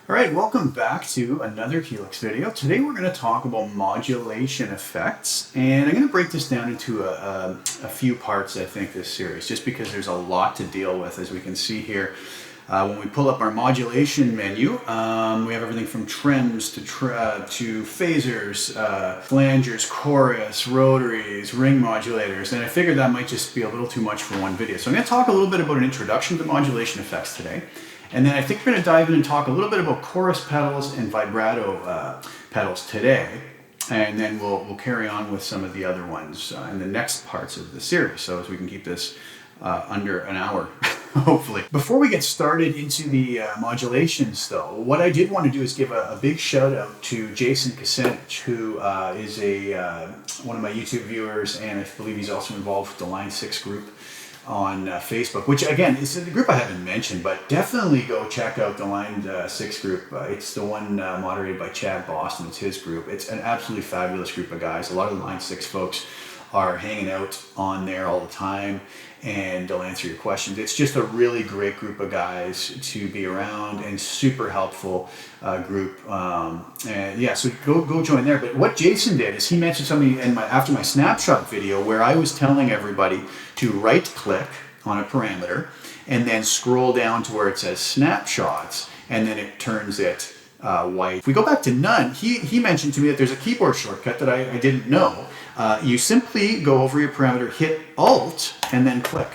All right, welcome back to another Helix video. Today we're going to talk about modulation effects, and I'm going to break this down into a few parts, I think, this series, just because there's a lot to deal with, as we can see here. When we pull up our modulation menu, we have everything from trims to phasers, flangers, chorus, rotaries, ring modulators, and I figured that might just be a little too much for one video. So I'm going to talk a little bit about an introduction to modulation effects today. And then I think we're going to dive in and talk a little bit about chorus pedals and vibrato pedals today. And then we'll carry on with some of the other ones in the next parts of the series, so as we can keep this under an hour, hopefully. Before we get started into the modulations, though, what I did want to do is give a big shout out to Jason Kasenich, who is one of my YouTube viewers, and I believe he's also involved with the Line 6 group on Facebook, which again is a group I haven't mentioned, but definitely go check out the Line 6 group. It's the one moderated by Chad Boston. It's his group. It's an absolutely fabulous group of guys. A lot of the Line 6 folks are hanging out on there all the time, and they'll answer your questions. It's just a really great group of guys to be around, and super helpful group. And yeah, so go join there. But what Jason did is he mentioned something after my snapshot video, where I was telling everybody to right click on a parameter and then scroll down to where it says snapshots, and then it turns it white. If we go back to none, he mentioned to me that there's a keyboard shortcut that I didn't know. You simply go over your parameter, hit Alt, and then click.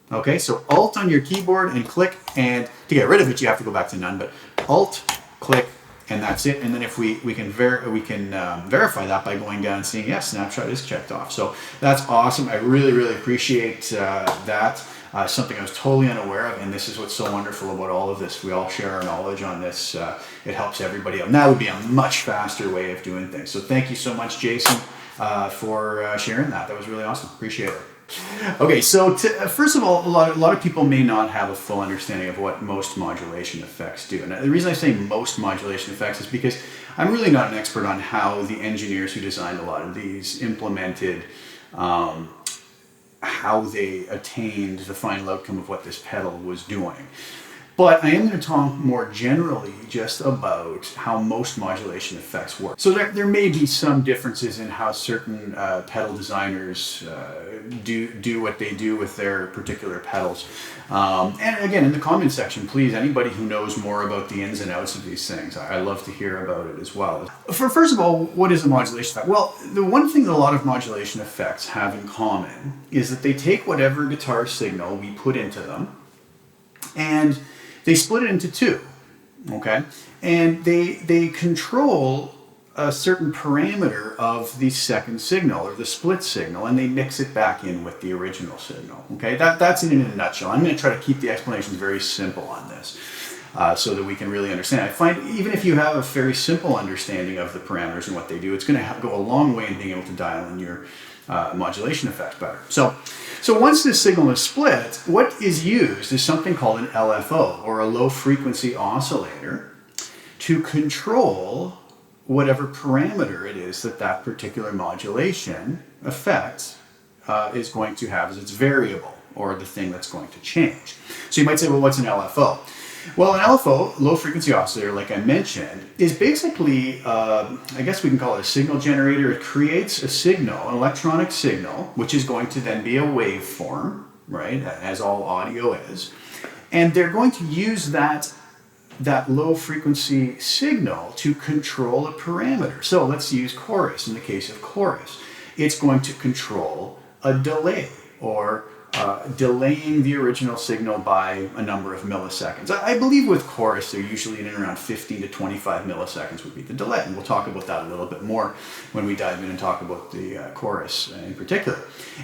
Okay, so Alt on your keyboard and click, and to get rid of it, you have to go back to none, but Alt, click, and that's it. And then if we can verify that by going down and seeing, yes, snapshot is checked off. So that's awesome. I really appreciate that. Something I was totally unaware of, and this is what's so wonderful about all of this. We all share our knowledge on this. It helps everybody out, and that would be a much faster way of doing things. So thank you so much, Jason, for sharing that. That was really awesome. Appreciate it. Okay, so first of all, a lot of people may not have a full understanding of what most modulation effects do. And the reason I say most modulation effects is because I'm really not an expert on how the engineers who designed a lot of these implemented how they attained the final outcome of what this pedal was doing. But I am going to talk more generally just about how most modulation effects work. So there may be some differences in how certain pedal designers do what they do with their particular pedals. And again, in the comment section, please, anybody who knows more about the ins and outs of these things, I love to hear about it as well. First of all, what is a modulation effect? Well, the one thing that a lot of modulation effects have in common is that they take whatever guitar signal we put into them, and they split it into two, okay? And they control a certain parameter of the second signal, or the split signal, and they mix it back in with the original signal, okay? That's it in a nutshell. I'm going to try to keep the explanations very simple on this, so that we can really understand. I find even if you have a very simple understanding of the parameters and what they do, it's going to go a long way in being able to dial in your modulation effects better. So once this signal is split, what is used is something called an LFO, or a low frequency oscillator, to control whatever parameter it is that particular modulation effect is going to have as its variable, or the thing that's going to change. So you might say, well, what's an LFO? Well, an LFO, low frequency oscillator, like I mentioned, is basically, I guess we can call it a signal generator. It creates a signal, an electronic signal, which is going to then be a waveform, right, as all audio is. And they're going to use that low frequency signal to control a parameter. So let's use chorus. In the case of chorus, it's going to control a delay, or delaying the original signal by a number of milliseconds. I believe with chorus, they're usually in and around 15 to 25 milliseconds would be the delay. And we'll talk about that a little bit more when we dive in and talk about the chorus in particular.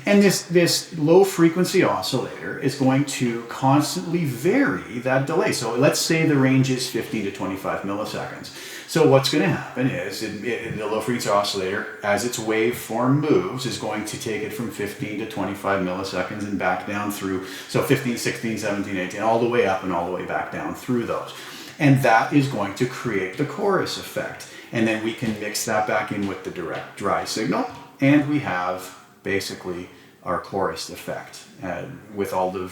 And this low frequency oscillator is going to constantly vary that delay. So let's say the range is 15 to 25 milliseconds. So what's going to happen is the low frequency oscillator, as its waveform moves, is going to take it from 15 to 25 milliseconds and back down through, so 15, 16, 17, 18, all the way up and all the way back down through those. And that is going to create the chorus effect. And then we can mix that back in with the direct dry signal, and we have basically our chorus effect with all the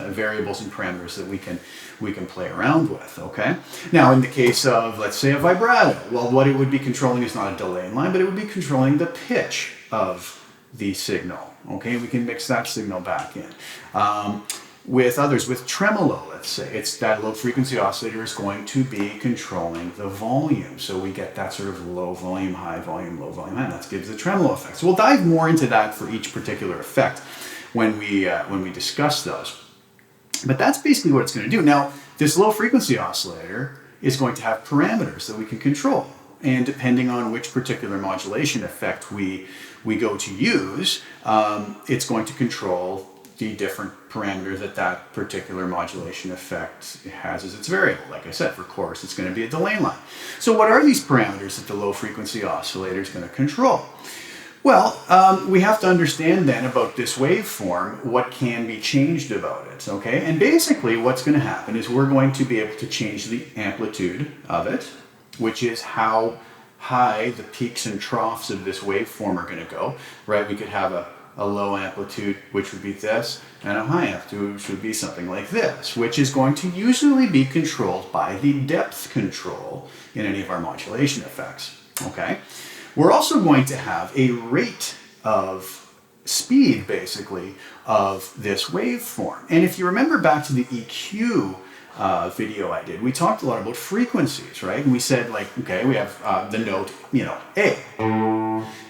variables and parameters that we can play around with, okay? Now, in the case of, let's say, a vibrato, well, what it would be controlling is not a delay line, but it would be controlling the pitch of the signal, okay? We can mix that signal back in. With others, with tremolo, let's say, it's that low frequency oscillator is going to be controlling the volume. So we get that sort of low volume, low volume, high. And that gives the tremolo effect. So we'll dive more into that for each particular effect when we discuss those. But that's basically what it's going to do. Now, this low frequency oscillator is going to have parameters that we can control. And depending on which particular modulation effect we go to use, it's going to control the different parameters that particular modulation effect has as its variable. Like I said, for chorus, it's going to be a delay line. So what are these parameters that the low frequency oscillator is going to control? Well, we have to understand then about this waveform, what can be changed about it, okay? And basically what's going to happen is we're going to be able to change the amplitude of it, which is how high the peaks and troughs of this waveform are going to go, right? We could have a low amplitude, which would be this, and a high amplitude, which would be something like this, which is going to usually be controlled by the depth control in any of our modulation effects, okay? We're also going to have a rate of speed, basically, of this waveform. And if you remember back to the EQ video I did, we talked a lot about frequencies, right? And we said, like, okay, we have the note, A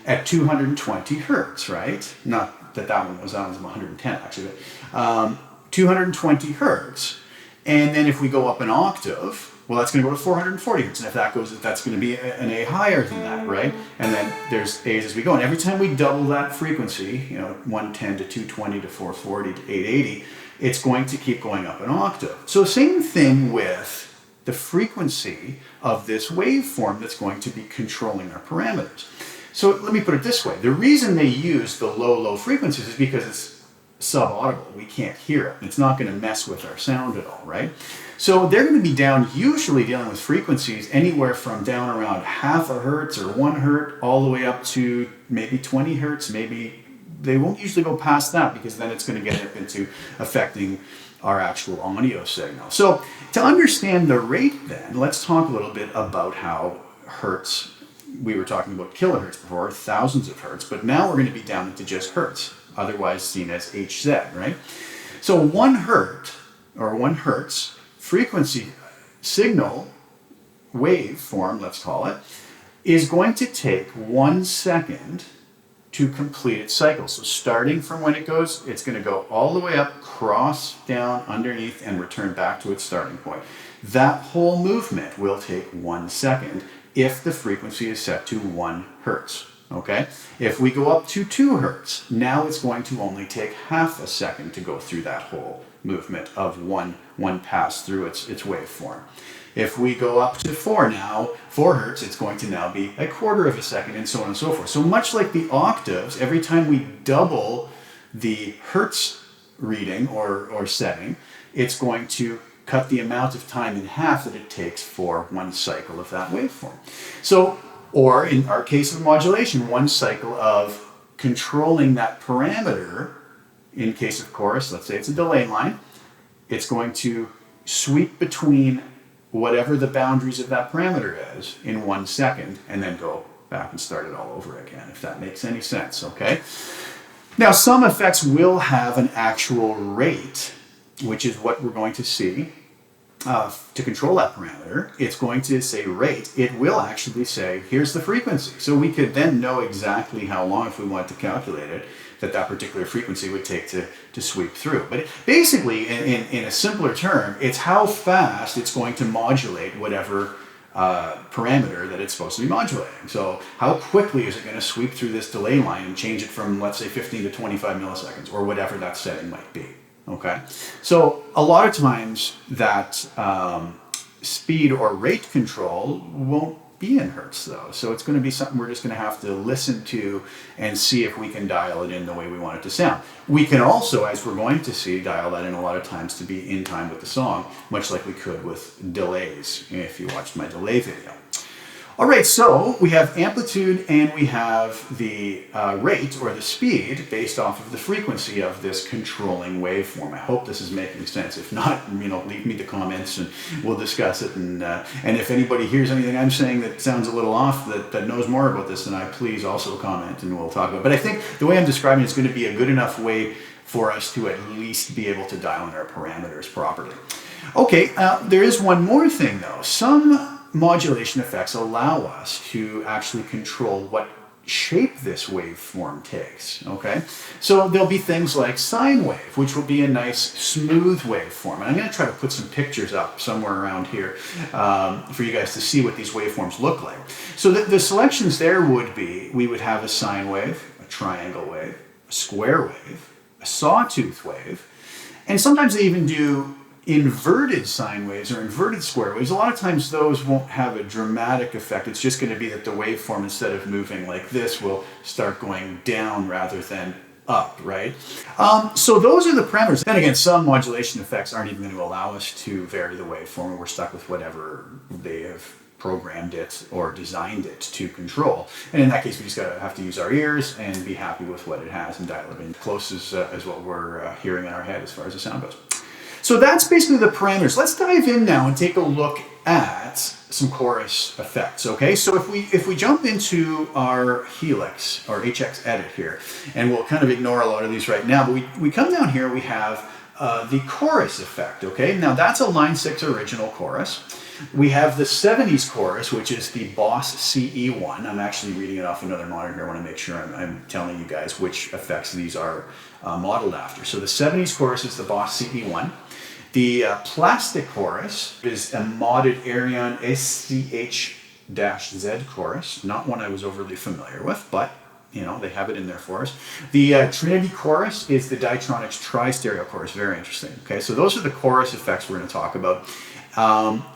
at 220 hertz, right? Not that that one's 110 actually, but 220 hertz. And then if we go up an octave, well, that's going to go to 440 hertz. And if that goes, that's going to be an A higher than that, right? And then there's A's as we go. And every time we double that frequency, 110 to 220 to 440 to 880, it's going to keep going up an octave. So same thing with the frequency of this waveform that's going to be controlling our parameters. So let me put it this way. The reason they use the low frequencies is because it's subaudible. We can't hear it. It's not going to mess with our sound at all, right? So they're going to be down, usually dealing with frequencies anywhere from down around half a hertz or 1 hertz all the way up to maybe 20 hertz. Maybe they won't usually go past that because then it's going to get up into affecting our actual audio signal. So to understand the rate then, let's talk a little bit about how hertz, we were talking about kilohertz before, thousands of hertz, but now we're going to be down into just hertz, otherwise seen as Hz, right? So 1 hertz, or 1 hertz, frequency signal waveform, let's call it, is going to take 1 second to complete its cycle. So starting from when it goes, it's going to go all the way up, cross down underneath, and return back to its starting point. That whole movement will take 1 second if the frequency is set to 1 hertz. Okay? If we go up to 2 hertz, now it's going to only take half a second to go through that whole movement of one pass through its waveform. If we go up to 4 hertz, it's going to now be a quarter of a second, and so on and so forth. So much like the octaves, every time we double the hertz reading or setting, it's going to cut the amount of time in half that it takes for 1 cycle of that waveform. So, or in our case of modulation, 1 cycle of controlling that parameter. In case of chorus, let's say it's a delay line, it's going to sweep between whatever the boundaries of that parameter is in 1 second and then go back and start it all over again, if that makes any sense, okay? Now, some effects will have an actual rate, which is what we're going to see. To control that parameter, it's going to say rate. It will actually say, here's the frequency. So we could then know exactly how long, if we wanted to calculate it, that particular frequency would take to sweep through. But basically, in a simpler term, it's how fast it's going to modulate whatever parameter that it's supposed to be modulating. So how quickly is it going to sweep through this delay line and change it from, let's say, 15 to 25 milliseconds, or whatever that setting might be. Okay, so a lot of times that speed or rate control won't be in hertz though. So it's going to be something we're just going to have to listen to and see if we can dial it in the way we want it to sound. We can also, as we're going to see, dial that in a lot of times to be in time with the song, much like we could with delays if you watched my delay video. All right, so we have amplitude and we have the rate or the speed based off of the frequency of this controlling waveform. I hope this is making sense. If not, leave me the comments and we'll discuss it. And if anybody hears anything I'm saying that sounds a little off, that knows more about this than I, please also comment and we'll talk about it. But I think the way I'm describing it is going to be a good enough way for us to at least be able to dial in our parameters properly. Okay, there is one more thing though. Some modulation effects allow us to actually control what shape this waveform takes, okay? So there'll be things like sine wave, which will be a nice smooth waveform. And I'm going to try to put some pictures up somewhere around here for you guys to see what these waveforms look like. So the selections there would be, we would have a sine wave, a triangle wave, a square wave, a sawtooth wave, and sometimes they even do inverted sine waves or inverted square waves. A lot of times those won't have a dramatic effect. It's just going to be that the waveform, instead of moving like this, will start going down rather than up, right? So those are the parameters. Then again, some modulation effects aren't even going to allow us to vary the waveform, and we're stuck with whatever they have programmed it or designed it to control. And in that case, we just have to use our ears and be happy with what it has and dial it in close as what we're hearing in our head as far as the sound goes. So that's basically the parameters. Let's dive in now and take a look at some chorus effects, okay? So if we jump into our Helix or HX edit here, and we'll kind of ignore a lot of these right now, but we come down here, we have the chorus effect, okay? Now that's a line 6 original chorus. We have the 70s chorus, which is the Boss CE1. I'm actually reading it off another monitor here. I want to make sure I'm telling you guys which effects these are modeled after. So the 70s chorus is the Boss CE1. The plastic chorus is a modded Arion SCH-Z chorus, not one I was overly familiar with, but they have it in there for us. The Trinity chorus is the Ditronics tri-stereo chorus, very interesting. Okay, so those are the chorus effects we're going to talk about.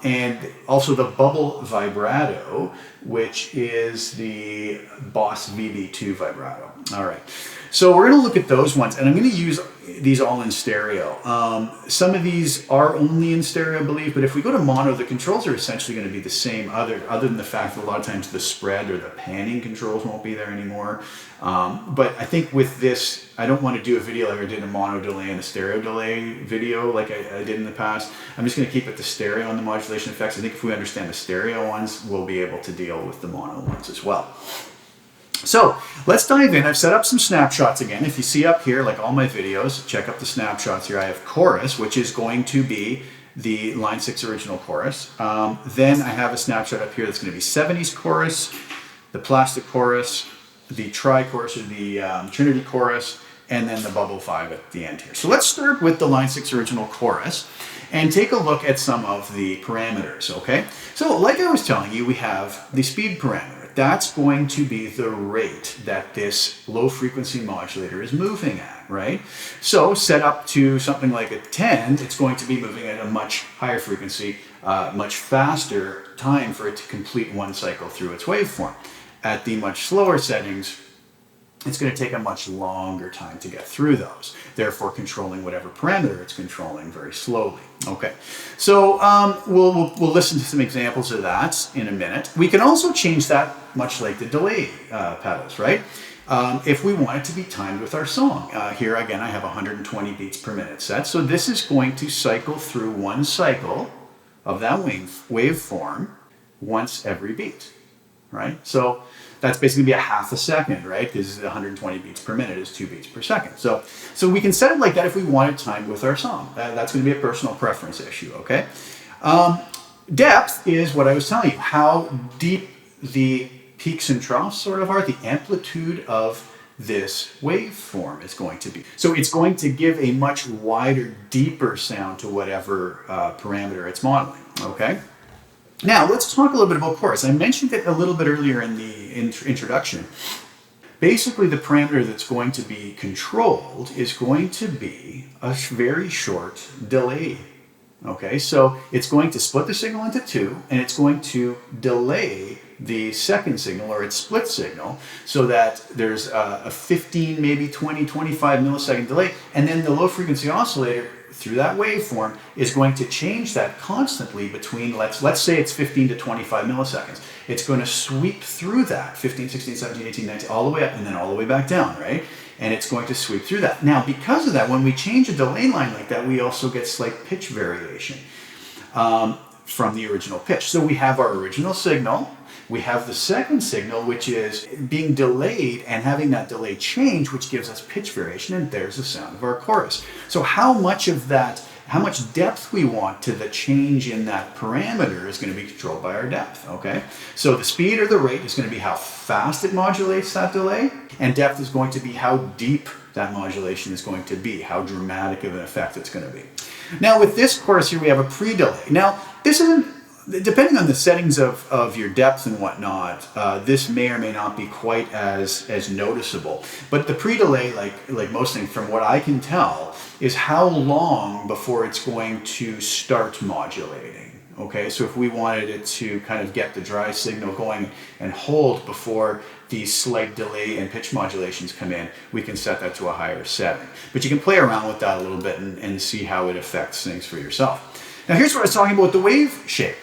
And also the bubble vibrato, which is the Boss VB2 vibrato. All right, so we're going to look at those ones, and I'm going to use these all in stereo. Some of these are only in stereo, I believe, but if we go to mono, the controls are essentially going to be the same, other than the fact that a lot of times the spread or the panning controls won't be there anymore. But I think with this, I don't want to do a video like I did a mono delay and a stereo delay video like I did in the past. I'm just going to keep it to stereo on the modulation effects. I think if we understand the stereo ones, we'll be able to deal with the mono ones as well. So let's dive in. I've set up some snapshots again. If you see up here, like all my videos, check up the snapshots here. I have chorus, which is going to be the line 6 original chorus. Then I have a snapshot up here that's going to be 70s chorus, the plastic chorus, the tri-chorus or the Trinity chorus, and then the bubble 5 at the end here. So let's start with the line 6 original chorus and take a look at some of the parameters, okay? So like I was telling you, we have the speed parameter. That's going to be the rate that this low frequency modulator is moving at, right? So set up to something like a 10, it's going to be moving at a much higher frequency, much faster time for it to complete one cycle through its waveform. At the much slower settings, it's going to take a much longer time to get through those, therefore controlling whatever parameter it's controlling very slowly. Okay, so we'll listen to some examples of that in a minute. We can also change that much like the delay pedals, right? If we want it to be timed with our song. Here again, I have 120 beats per minute set, so this is going to cycle through one cycle of that waveform once every beat, right? So that's basically be a half a second, right? Because 120 beats per minute is 2 beats per second. So we can set it like that if we want it timed with our song. That's going to be a personal preference issue, okay? Depth is what I was telling you, how deep the peaks and troughs sort of are, the amplitude of this waveform is going to be. So it's going to give a much wider, deeper sound to whatever parameter it's modeling, okay? Now, let's talk a little bit about chorus. I mentioned it a little bit earlier in the introduction. Basically, the parameter that's going to be controlled is going to be a very short delay. Okay, so it's going to split the signal into two, and it's going to delay the second signal or its split signal so that there's a 15, maybe 20, 25 millisecond delay, and then the low frequency oscillator through that waveform is going to change that constantly between, let's say it's 15 to 25 milliseconds. It's going to sweep through that 15, 16, 17, 18, 19, all the way up and then all the way back down, right? And it's going to sweep through that. Now, because of that, when we change a delay line like that, we also get slight pitch variation from the original pitch. So we have our original signal. We have the second signal, which is being delayed and having that delay change, which gives us pitch variation, and there's the sound of our chorus. So how much of that, how much depth we want to the change in that parameter is going to be controlled by our depth, okay? So the speed or the rate is going to be how fast it modulates that delay, and depth is going to be how deep that modulation is going to be, how dramatic of an effect it's going to be. Now with this chorus here, we have a pre-delay. Now this isn't, depending on the settings of your depth and whatnot, this may or may not be quite as noticeable. But the pre-delay, like most things, from what I can tell, is how long before it's going to start modulating. Okay, so if we wanted it to kind of get the dry signal going and hold before these slight delay and pitch modulations come in, we can set that to a higher setting. But you can play around with that a little bit and see how it affects things for yourself. Now here's what I was talking about, the wave shape.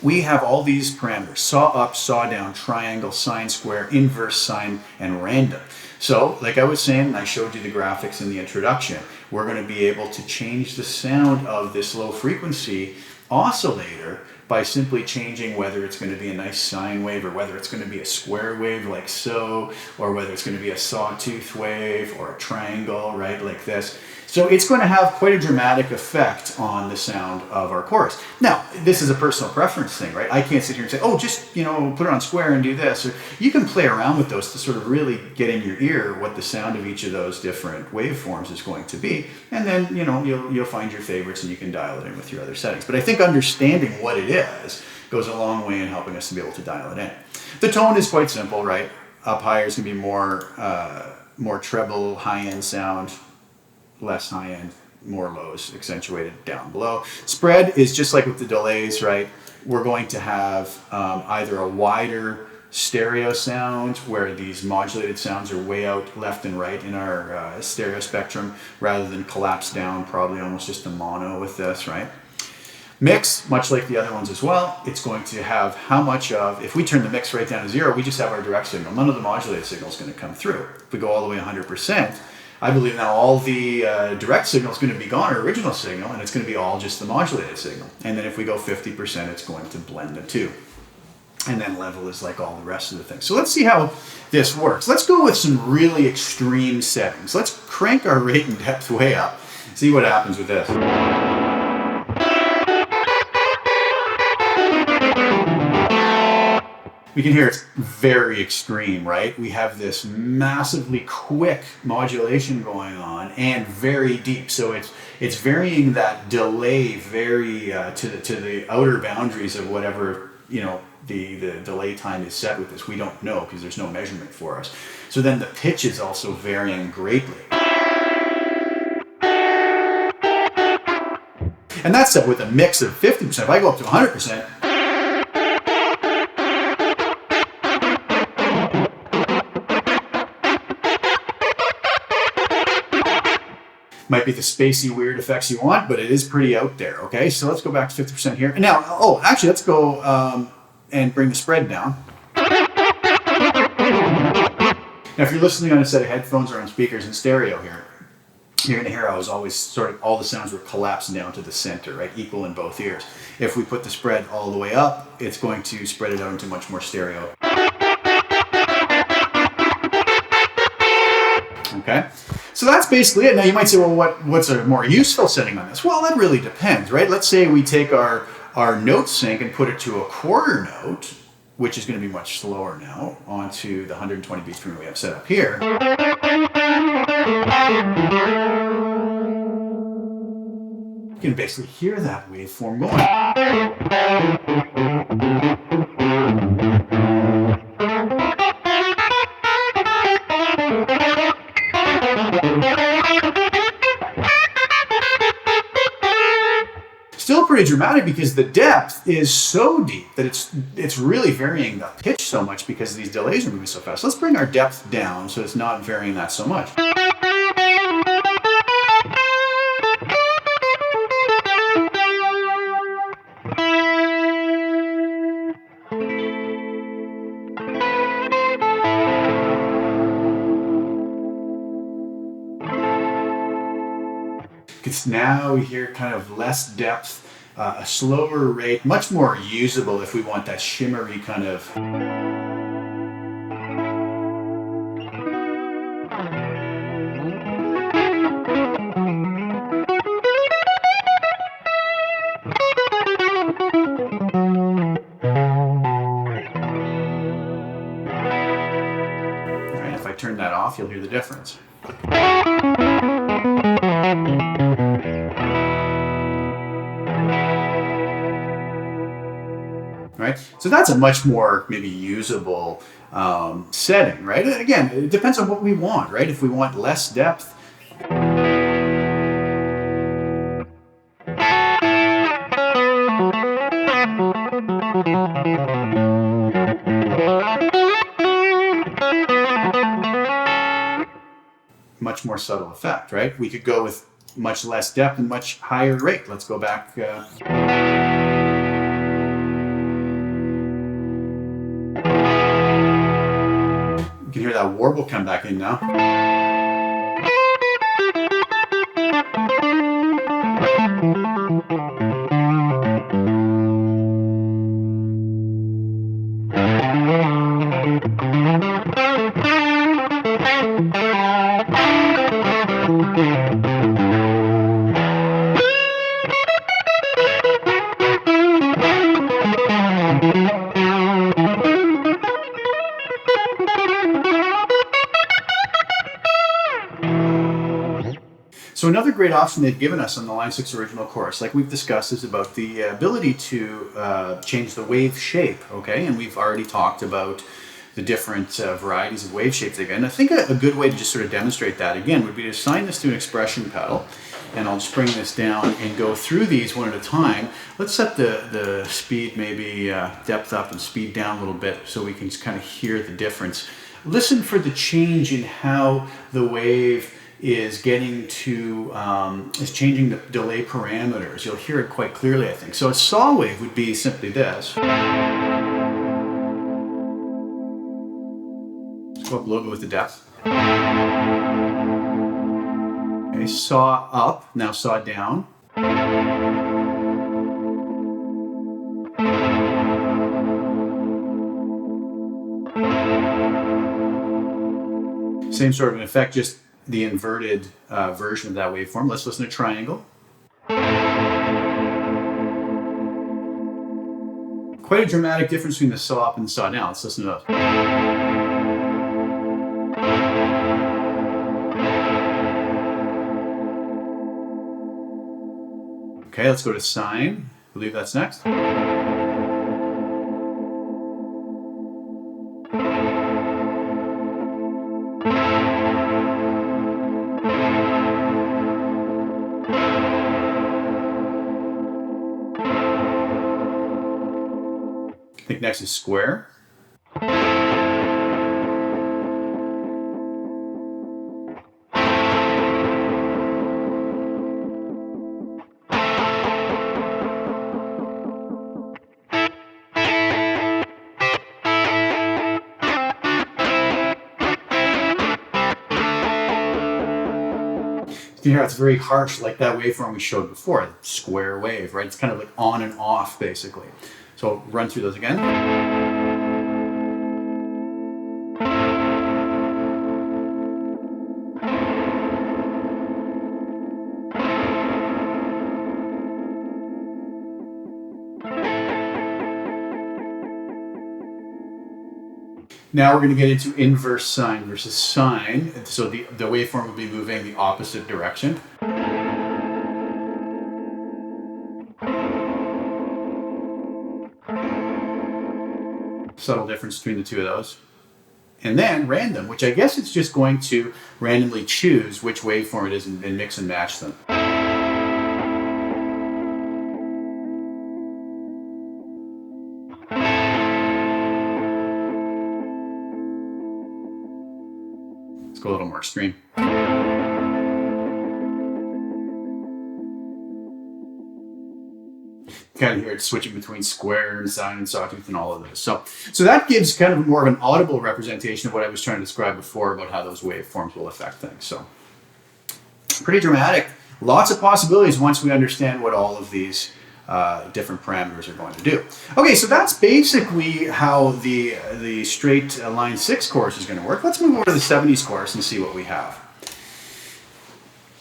We have all these parameters: saw up, saw down, triangle, sine, square, inverse sine, and random. So, like I was saying, and I showed you the graphics in the introduction, we're going to be able to change the sound of this low frequency oscillator by simply changing whether it's going to be a nice sine wave or whether it's going to be a square wave like so, or whether it's going to be a sawtooth wave or a triangle, right, like this. So it's going to have quite a dramatic effect on the sound of our chorus. Now, this is a personal preference thing, right? I can't sit here and say, oh, just, you know, put it on square and do this. Or you can play around with those to sort of really get in your ear what the sound of each of those different waveforms is going to be. And then, you know, you'll find your favorites and you can dial it in with your other settings. But I think understanding what it is goes a long way in helping us to be able to dial it in. The tone is quite simple, right? Up higher is going to be more treble, high-end sound. Less high-end, more lows accentuated down below. Spread is just like with the delays, right? We're going to have either a wider stereo sound where these modulated sounds are way out left and right in our stereo spectrum rather than collapse down, probably almost just a mono with this, right? Mix, much like the other ones as well, it's going to have how much of, if we turn the mix right down to 0, we just have our direct signal. None of the modulated signal is going to come through. If we go all the way 100%, I believe now all the direct signal is going to be gone, or original signal, and it's going to be all just the modulated signal. And then if we go 50%, it's going to blend the two. And then level is like all the rest of the things. So let's see how this works. Let's go with some really extreme settings. Let's crank our rate and depth way up, see what happens with this. We can hear it's very extreme, right? We have this massively quick modulation going on and very deep. So it's varying that delay very to the outer boundaries of whatever, you know, the delay time is set with this. We don't know because there's no measurement for us. So then the pitch is also varying greatly. And that's set with a mix of 50%. If I go up to 100%, might be the spacey weird effects you want, but it is pretty out there, okay? So let's go back to 50% here. Now, oh, actually, let's go and bring the spread down. Now, if you're listening on a set of headphones or on speakers in stereo here, you're going to hear I was always sort of, all the sounds were collapsed down to the center, right? Equal in both ears. If we put the spread all the way up, it's going to spread it out into much more stereo. Okay? So that's basically it. Now you might say, well, what's a more useful setting on this? Well, that really depends, right? Let's say we take our note sync and put it to a quarter note, which is going to be much slower now, onto the 120 beats per minute we have set up here. You can basically hear that waveform going. Still pretty dramatic because the depth is so deep that it's really varying the pitch so much because these delays are moving so fast. Let's bring our depth down so it's not varying that so much. It's now we hear kind of less depth, a slower rate, much more usable if we want that shimmery kind of. All right, if I turn that off, you'll hear the difference. Right? So that's a much more maybe usable setting, right? Again, it depends on what we want, right? If we want less depth, much more subtle effect, right? We could go with much less depth and much higher rate. Let's go back. You can hear that warble come back in now. So another great option they've given us on the Line 6 original course, like we've discussed, is about the ability to change the wave shape, okay? And we've already talked about the different varieties of wave shapes again. I think a good way to just sort of demonstrate that, again, would be to assign this to an expression pedal. And I'll just bring this down and go through these one at a time. Let's set the speed, maybe depth up and speed down a little bit so we can just kind of hear the difference. Listen for the change in how the wave is getting to, is changing the delay parameters. You'll hear it quite clearly, I think. So a saw wave would be simply this. Let's go up a little bit with the depth. Okay, saw up, now saw down. Same sort of an effect, just the inverted version of that waveform. Let's listen to triangle. Quite a dramatic difference between the saw up and the saw down. Let's listen to those. Okay, let's go to sine. I believe that's next. I think next is square. You can hear it's very harsh, like that waveform we showed before, the square wave, right? It's kind of like on and off, basically. So run through those again. Now we're going to get into inverse sine versus sine. So the waveform will be moving the opposite direction. Subtle difference between the two of those. And then random, which I guess it's just going to randomly choose which waveform it is and mix and match them. Let's go a little more extreme. Kind of hear it switching between square and sine and sawtooth and all of those. So that gives kind of more of an audible representation of what I was trying to describe before about how those waveforms will affect things. So pretty dramatic Lots of possibilities once we understand what all of these different parameters are going to do. Okay, so that's basically how the straight line 6 chorus is going to work. Let's move over to the 70s chorus and see what we have.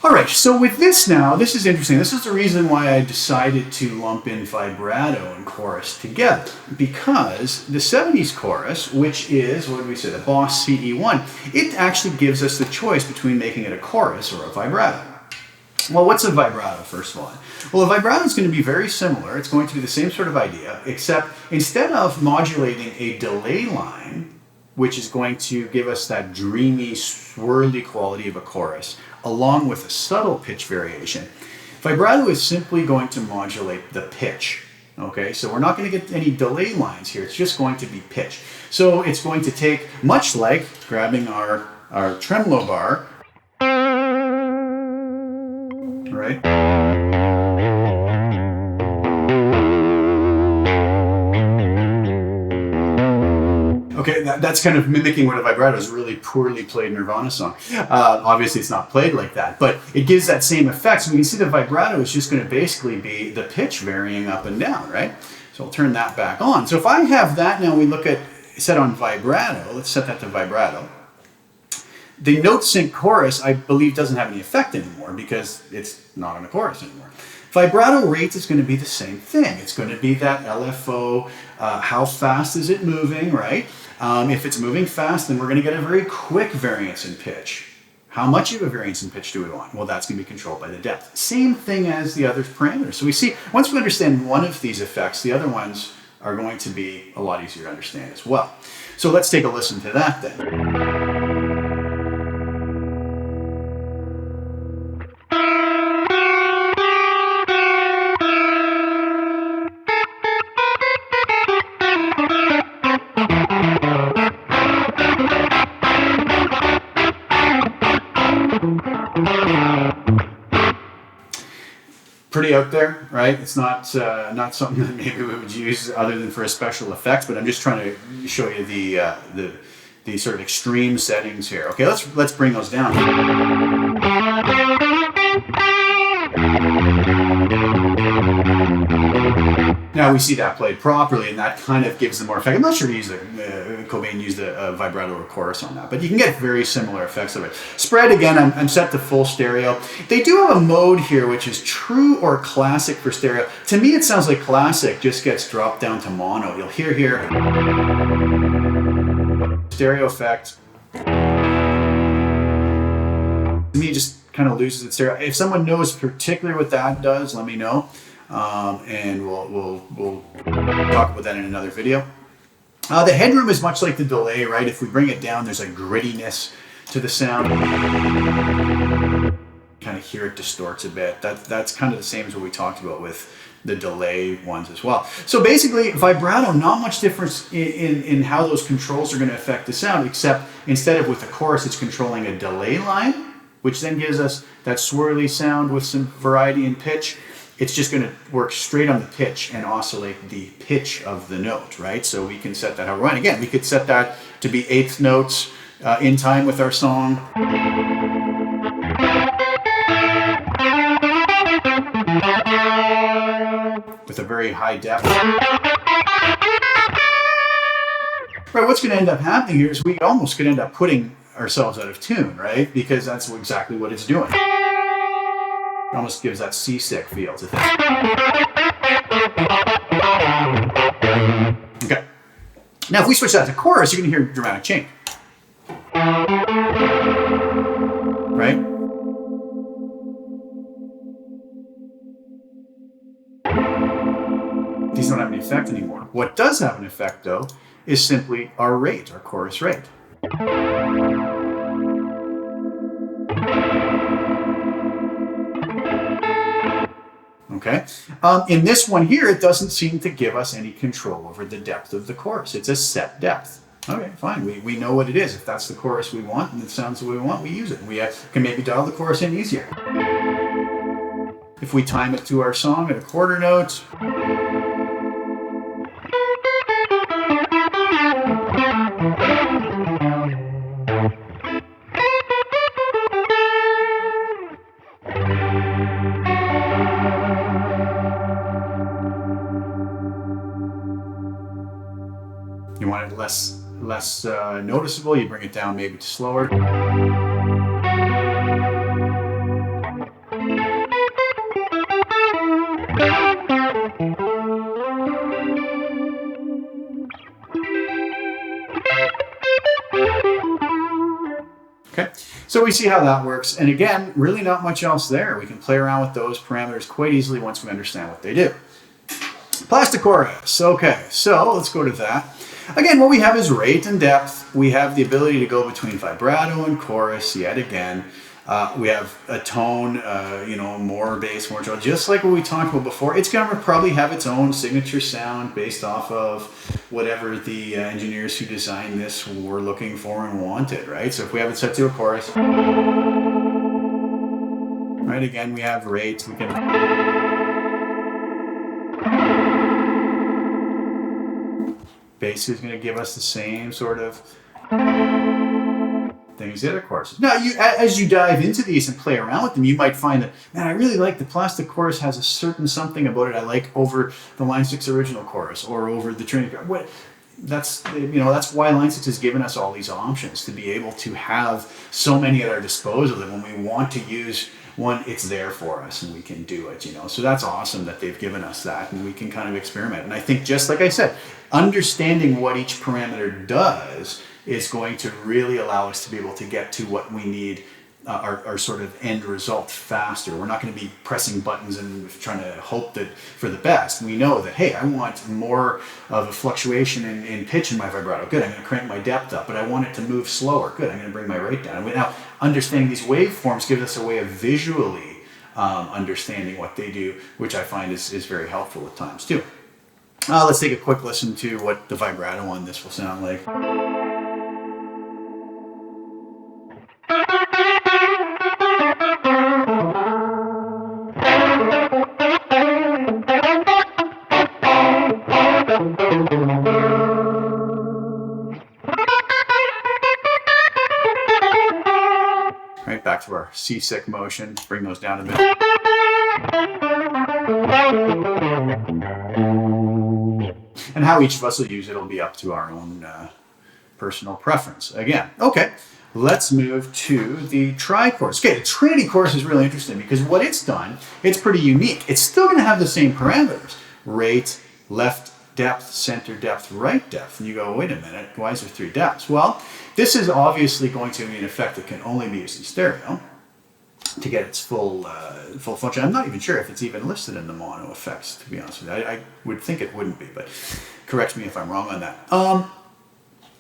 All right, so with this now, this is interesting. This is the reason why I decided to lump in vibrato and chorus together, because the 70s chorus, which is, what did we say, the Boss CE1, it actually gives us the choice between making it a chorus or a vibrato. Well, what's a vibrato, first of all? Well, a vibrato is going to be very similar. It's going to be the same sort of idea, except instead of modulating a delay line, which is going to give us that dreamy, swirly quality of a chorus, along with a subtle pitch variation, vibrato is simply going to modulate the pitch. Okay, so we're not going to get any delay lines here. It's just going to be pitch. So it's going to take, much like grabbing our tremolo bar, right? Okay, that's kind of mimicking what a vibrato is, really poorly played Nirvana song. Obviously, it's not played like that, but it gives that same effect. So we can see the vibrato is just going to basically be the pitch varying up and down, right? So I'll turn that back on. So if I have that now, we look at, set on vibrato, let's set that to vibrato. The note sync chorus, I believe, doesn't have any effect anymore because it's not on a chorus anymore. Vibrato rate is going to be the same thing. It's going to be that LFO, how fast is it moving, right? If it's moving fast, then we're going to get a very quick variance in pitch. How much of a variance in pitch do we want? Well, that's going to be controlled by the depth. Same thing as the other parameters. So we see, once we understand one of these effects, the other ones are going to be a lot easier to understand as well. So let's take a listen to that then. Pretty out there, right? It's not not something that maybe we would use other than for a special effects, but I'm just trying to show you the sort of extreme settings here. Okay, let's bring those down. Now we see that played properly, and that kind of gives them more effect. I'm not sure Cobain used a vibrato or chorus on that, but you can get very similar effects of it. Spread, again, I'm set to full stereo. They do have a mode here which is true or classic for stereo. To me, it sounds like classic just gets dropped down to mono. You'll hear here stereo effect. To me, it just kind of loses its stereo. If someone knows particularly what that does, let me know. And we'll talk about that in another video. The headroom is much like the delay, right? If we bring it down, there's a grittiness to the sound. Kind of hear it distorts a bit. That's kind of the same as what we talked about with the delay ones as well. So basically, vibrato, not much difference in how those controls are going to affect the sound, except instead of with a chorus, it's controlling a delay line, which then gives us that swirly sound with some variety in pitch. It's just going to work straight on the pitch and oscillate the pitch of the note, right? So we can set that how we want. Again, we could set that to be eighth notes in time with our song. With a very high depth. Right, what's going to end up happening here is we almost could end up putting ourselves out of tune, right? Because that's exactly what it's doing. It almost gives that seasick feel to things. Okay. Now, if we switch that to chorus, you're going to hear dramatic change. Right? These don't have any effect anymore. What does have an effect, though, is simply our rate, our chorus rate. Okay. In this one here, it doesn't seem to give us any control over the depth of the chorus. It's a set depth. Okay, fine. We know what it is. If that's the chorus we want and it sounds the way we want, we use it. We can maybe dial the chorus in easier. If we time it to our song at a quarter note. You want it less noticeable, you bring it down maybe to slower. Okay, so we see how that works. And again, really not much else there. We can play around with those parameters quite easily once we understand what they do. Plastic chorus. Okay, so let's go to that. Again, what we have is rate and depth. We have the ability to go between vibrato and chorus yet again. We have a tone, more bass, more treble, just like what we talked about before. It's going to probably have its own signature sound based off of whatever the engineers who designed this were looking for and wanted, right? So if we have it set to a chorus, right, again, we have rates. We can... Bass is going to give us the same sort of things the other choruses. Now, as you dive into these and play around with them, you might find that, man, I really like the plastic chorus, has a certain something about it I like over the Line 6 original chorus or over the Trinity. That's why Line 6 has given us all these options to be able to have so many at our disposal that when we want to use one, it's there for us and we can do it, So that's awesome that they've given us that and we can kind of experiment. And I think, just like I said, understanding what each parameter does is going to really allow us to be able to get to what we need, our sort of end result faster. We're not going to be pressing buttons and trying to hope that for the best. We know that, hey, I want more of a fluctuation in pitch in my vibrato. Good, I'm going to crank my depth up, but I want it to move slower. Good, I'm going to bring my rate down. Now, understanding these waveforms gives us a way of visually understanding what they do, which I find is very helpful at times too. Let's take a quick listen to what the vibrato on this will sound like. Right, back to our seasick motion. Bring those down a bit. And how each of us will use it will be up to our own personal preference. Again, okay, let's move to the tri-chorus. Okay, the Trinity chorus is really interesting because what it's done, it's pretty unique. It's still going to have the same parameters. Rate, left depth, center depth, right depth. And you go, wait a minute, why is there 3 depths? Well, this is obviously going to be an effect that can only be used in stereo to get its full function. I'm not even sure if it's even listed in the mono effects, to be honest with you. I would think it wouldn't be, but correct me if I'm wrong on that.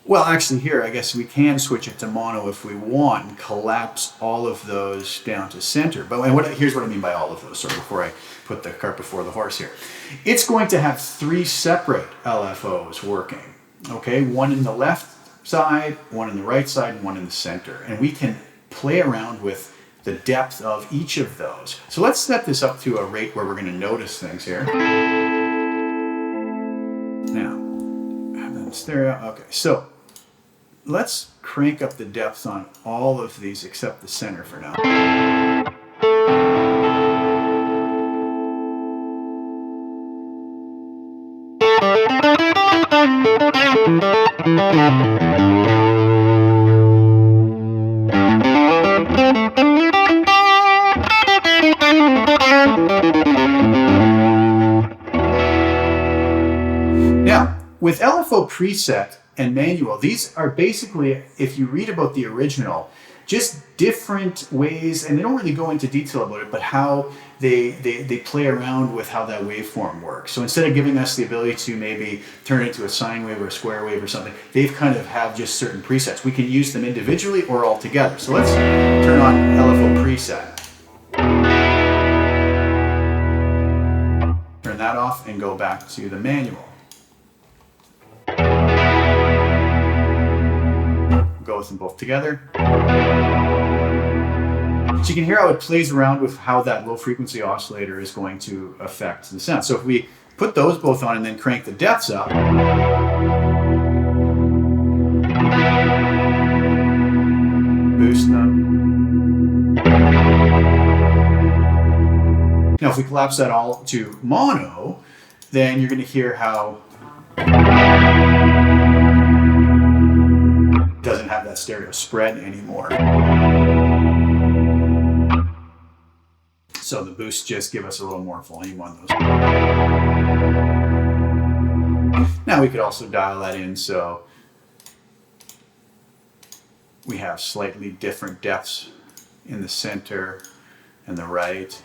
Well, actually here, I guess we can switch it to mono if we want and collapse all of those down to center. But here's what I mean by all of those, sorry, before I put the cart before the horse here. It's going to have 3 separate LFOs working, okay? One in the left side, one in the right side, and one in the center. And we can play around with the depth of each of those. So let's set this up to a rate where we're going to notice things here. Now, have that in stereo. Okay, so let's crank up the depth on all of these except the center for now. Now, with LFO preset and manual, these are basically, if you read about the original, just different ways, and they don't really go into detail about it, but how they play around with how that waveform works. So instead of giving us the ability to maybe turn it into a sine wave or a square wave or something, they've kind of have just certain presets. We can use them individually or all together. So let's turn on LFO preset. Turn that off and go back to the manual. Go with them both together. So you can hear how it plays around with how that low frequency oscillator is going to affect the sound. So if we put those both on and then crank the depths up, boost them. Now if we collapse that all to mono, then you're going to hear how that stereo spread anymore. So the boosts just give us a little more volume on those. Now we could also dial that in so we have slightly different depths in the center and the right.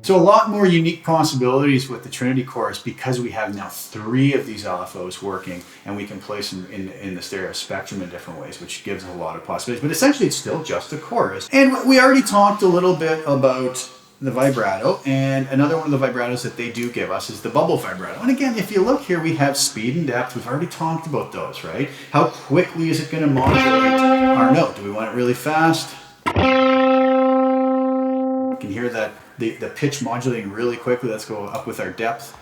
So a lot more unique possibilities with the Trinity chorus because we have now 3 of these LFOs working, and we can place them in the stereo spectrum in different ways, which gives a lot of possibilities. But essentially it's still just a chorus. And we already talked a little bit about the vibrato, and another one of the vibratos that they do give us is the bubble vibrato. And again, if you look here, we have speed and depth. We've already talked about those, right? How quickly is it going to modulate our note? Do we want it really fast? You can hear that the pitch modulating really quickly. Let's go up with our depth.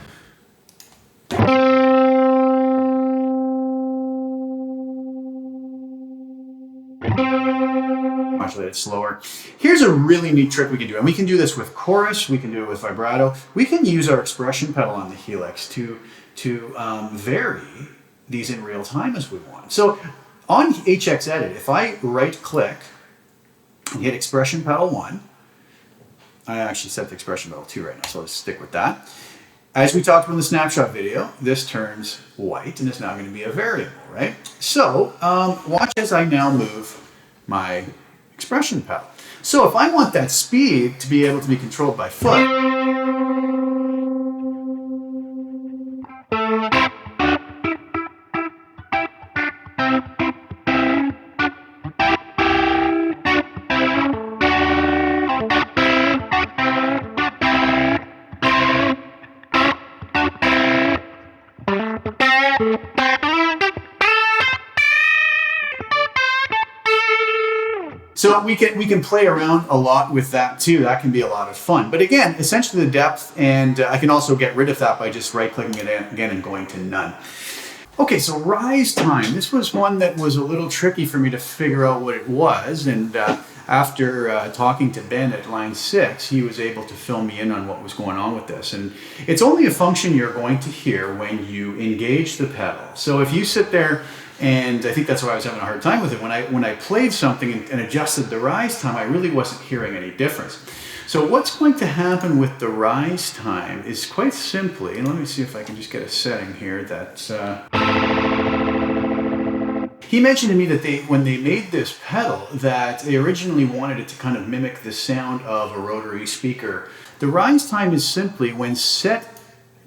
Modulate it slower. Here's a really neat trick we can do, and we can do this with chorus, we can do it with vibrato. We can use our expression pedal on the Helix to vary these in real time as we want. So on HX Edit, if I right click and hit expression pedal 1, I actually set the expression pedal 2 right now, so let's stick with that. As we talked about in the snapshot video, this turns white and is now going to be a variable, right? So watch as I now move my expression pedal. So if I want that speed to be able to be controlled by foot, so we can play around a lot with that too. That can be a lot of fun. But again, essentially the depth, and I can also get rid of that by just right-clicking it again and going to none. Okay, so rise time. This was one that was a little tricky for me to figure out what it was, and after talking to Ben at line 6, he was able to fill me in on what was going on with this. And it's only a function you're going to hear when you engage the pedal. So if you sit there, and I think that's why I was having a hard time with it. When I played something and adjusted the rise time, I really wasn't hearing any difference. So what's going to happen with the rise time is quite simply, and let me see if I can just get a setting here that... He mentioned to me that when they made this pedal, that they originally wanted it to kind of mimic the sound of a rotary speaker. The rise time is simply when set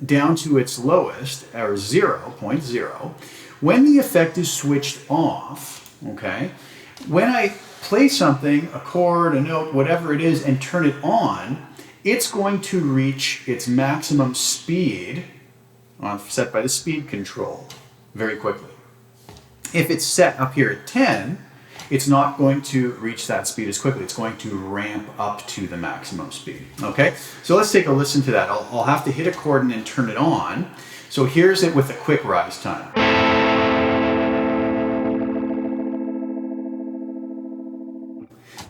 down to its lowest, or 0.0, when the effect is switched off, okay, when I play something, a chord, a note, whatever it is, and turn it on, it's going to reach its maximum speed, set by the speed control, very quickly. If it's set up here at 10, it's not going to reach that speed as quickly. It's going to ramp up to the maximum speed, okay? So let's take a listen to that. I'll have to hit a chord and then turn it on. So here's it with a quick rise time.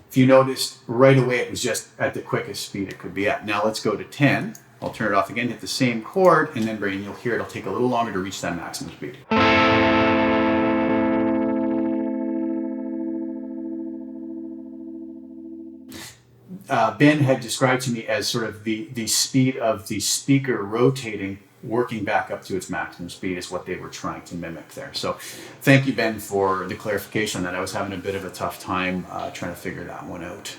If you noticed, right away it was just at the quickest speed it could be at. Now let's go to 10. I'll turn it off again, hit the same chord, and then you'll hear it'll take a little longer to reach that maximum speed. Ben had described to me as sort of the speed of the speaker rotating, working back up to its maximum speed is what they were trying to mimic there. So thank you, Ben, for the clarification on that. I was having a bit of a tough time trying to figure that one out.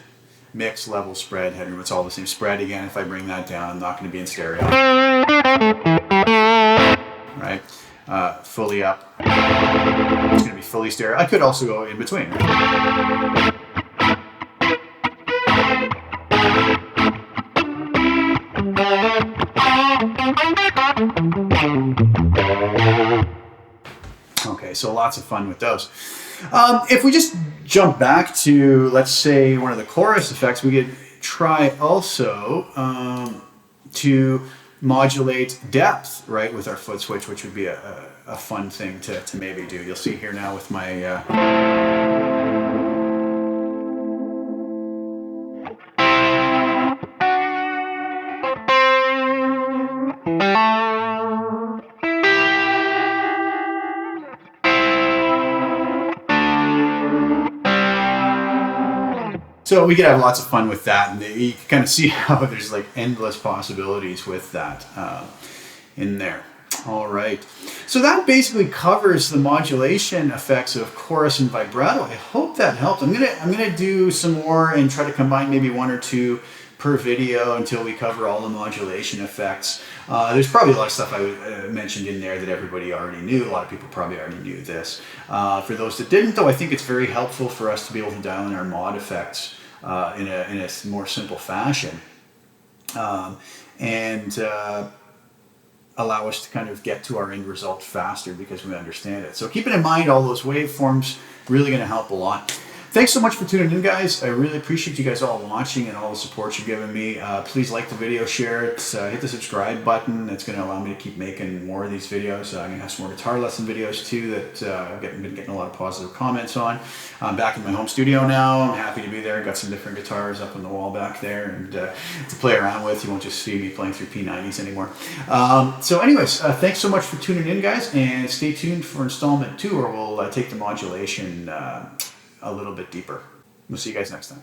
Mix, level, spread, headroom, it's all the same. Spread, again, if I bring that down, I'm not going to be in stereo. Right? Fully up. It's going to be fully stereo. I could also go in between. Right? Okay, so lots of fun with those. If we just jump back to, let's say, one of the chorus effects, we could try also to modulate depth, right, with our foot switch, which would be a fun thing to maybe do. You'll see here now with my... So we could have lots of fun with that, and you can kind of see how there's like endless possibilities with that in there. All right, so that basically covers the modulation effects of chorus and vibrato. I hope that helped. I'm gonna do some more and try to combine maybe one or two per video until we cover all the modulation effects. There's probably a lot of stuff I mentioned in there that everybody already knew. A lot of people probably already knew this. For those that didn't, though, I think it's very helpful for us to be able to dial in our mod effects in a more simple fashion. And allow us to kind of get to our end result faster because we understand it. So keeping in mind all those waveforms, really going to help a lot. Thanks so much for tuning in, guys. I really appreciate you guys all watching and all the support you're giving me. Please like the video, share it, hit the subscribe button. It's going to allow me to keep making more of these videos. I'm going to have some more guitar lesson videos too that I've been getting a lot of positive comments on. I'm back in my home studio now. I'm happy to be there. I've got some different guitars up on the wall back there and to play around with. You won't just see me playing through P90s anymore. So anyways, thanks so much for tuning in, guys, and stay tuned for installment 2 where we'll take the modulation a little bit deeper. We'll see you guys next time.